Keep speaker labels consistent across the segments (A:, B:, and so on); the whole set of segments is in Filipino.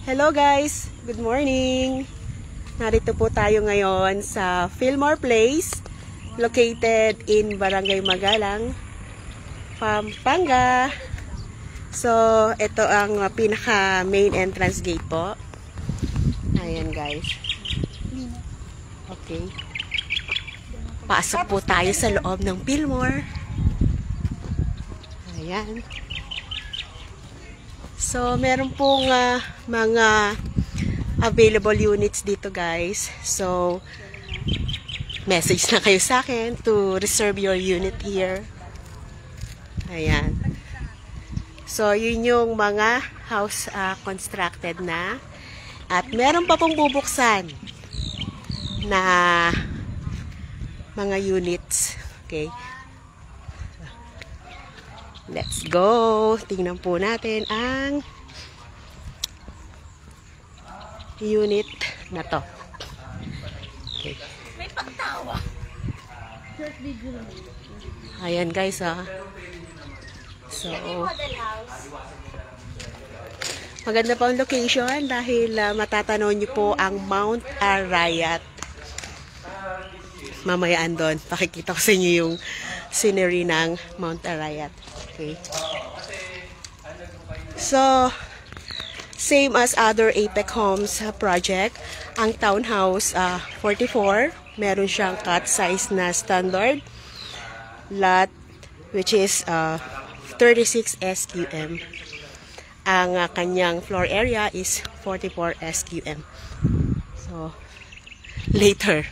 A: Hello guys! Good morning! Narito po tayo ngayon sa Fillmore Place, located in Barangay Magalang, Pampanga. So, ito ang pinaka main entrance gate po. Ayan guys. Okay. Pasok po tayo sa loob ng Fillmore. Ayan. So, meron pong mga available units dito guys. So, message na kayo sa akin to reserve your unit here. Ayan. So, yun yung mga house constructed na. At meron pa pong bubuksan na mga units. Okay. Let's go. Tingnan po natin ang unit na to. Okay.
B: May pagtawa.
A: Ayan guys So, maganda pa ang location dahil matatanaw nyo po ang Mount Arayat. Mamaya andon, pakikita ko sa inyo yung scenery ng Mount Arayat. Okay. So, same as other Apex Homes project, ang townhouse 44, meron siyang cut size na standard lot which is 36 SQM. Ang kanyang floor area is 44 SQM. So, later,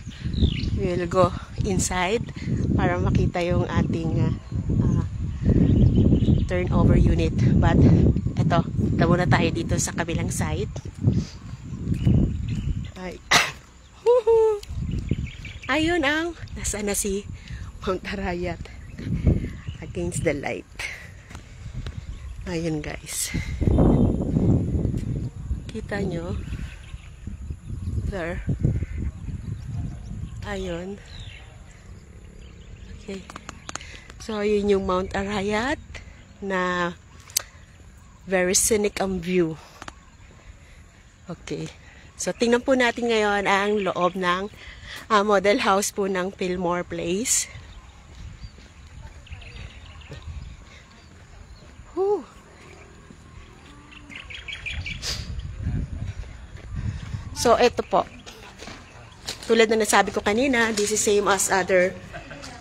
A: we'll go inside para makita yung ating turnover unit. But, eto, punta muna tayo dito sa kabilang side. Ay. Ayun ang, nasaan na si Mount Arayat against the light. Ayun guys. Kita nyo? There. Ayun. Okay. So, yun yung Mount Arayat na very scenic ang view. Okay. So, tingnan po natin ngayon ang loob ng model house po ng Fillmore Place. Whew. So, ito po. Tulad na nasabi ko kanina, this is same as other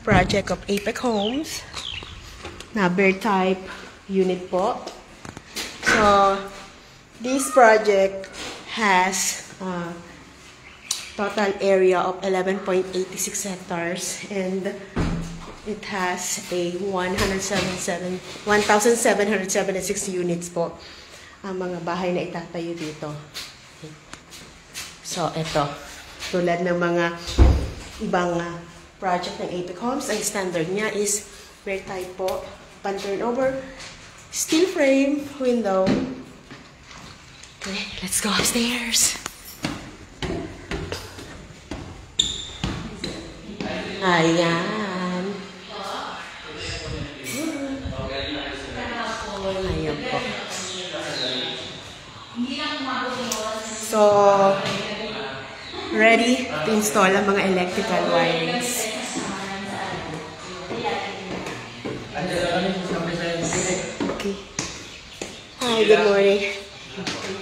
A: project of Apex Homes na bear type unit po. So, this project has total area of 11.86 hectares and it has a 1,776 units po ang mga bahay na itatayo dito. So, ito. Tulad ng mga ibang project ng Apex Homes, ang standard niya is bear type po, pan-turnover, steel frame, window. Okay, let's go upstairs. Ayan. Ayan po. So, ready to install ang mga electrical wirings. Okay. Hi, good morning.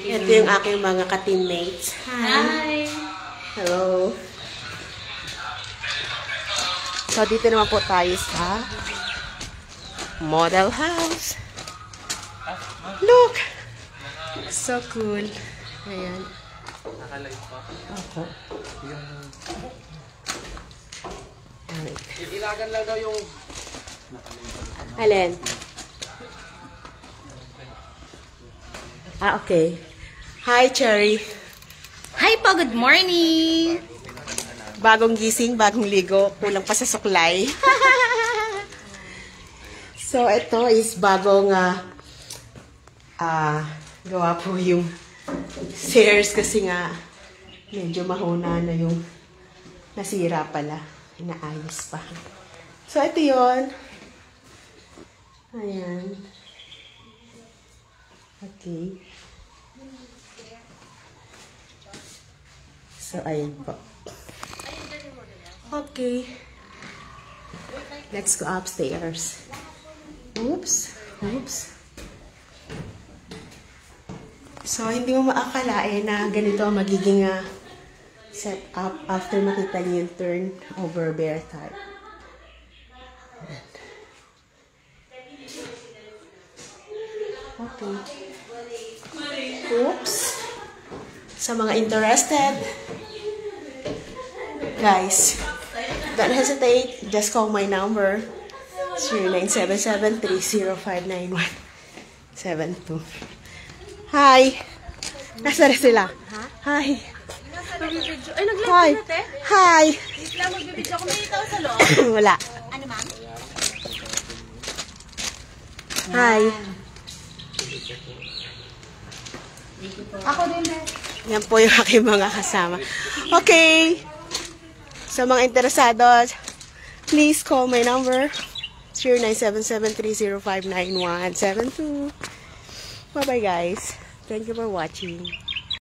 A: Ito yung aking mga ka-teammates. Hi. Hello. So, dito naman po tayo sa model house. Look! So cool. Ayan.
C: Nakalive pa.
A: Opo.
C: Ilagan lang daw yung...
A: Alin? Okay. Hi, Cherry.
B: Hi po, good morning!
A: Bagong gising, bagong ligo. Kulang pa sa suklay. So, ito is bagong gawa po yung stairs kasi nga medyo mahuna na yung nasira pala. Inaayos pa. So, ito yun. Ayan. Okay. So, ayun po. Okay. Let's go upstairs. Oops. Oops. So, hindi mo maakalain na ganito ang magiging setup after makita niyo yung turnover bear type. Okay. Oops. Sa mga interested, guys, don't hesitate. Just call my number. 0977-3059172. Hi! Nasa na sila? Hi!
B: Ay, nag-live
A: Hi!
B: ka na, te?
A: Hi!
B: Wait lang, magbibidyo ako. May tao sa loob.
A: Wala.
B: Ano, ma'am?
A: Hi!
B: Ako din, eh.
A: Yan po yung aking mga kasama. Okay! Sa mga interesados, please call my number. 0977-3059172. Bye-bye, guys. Thank you for watching.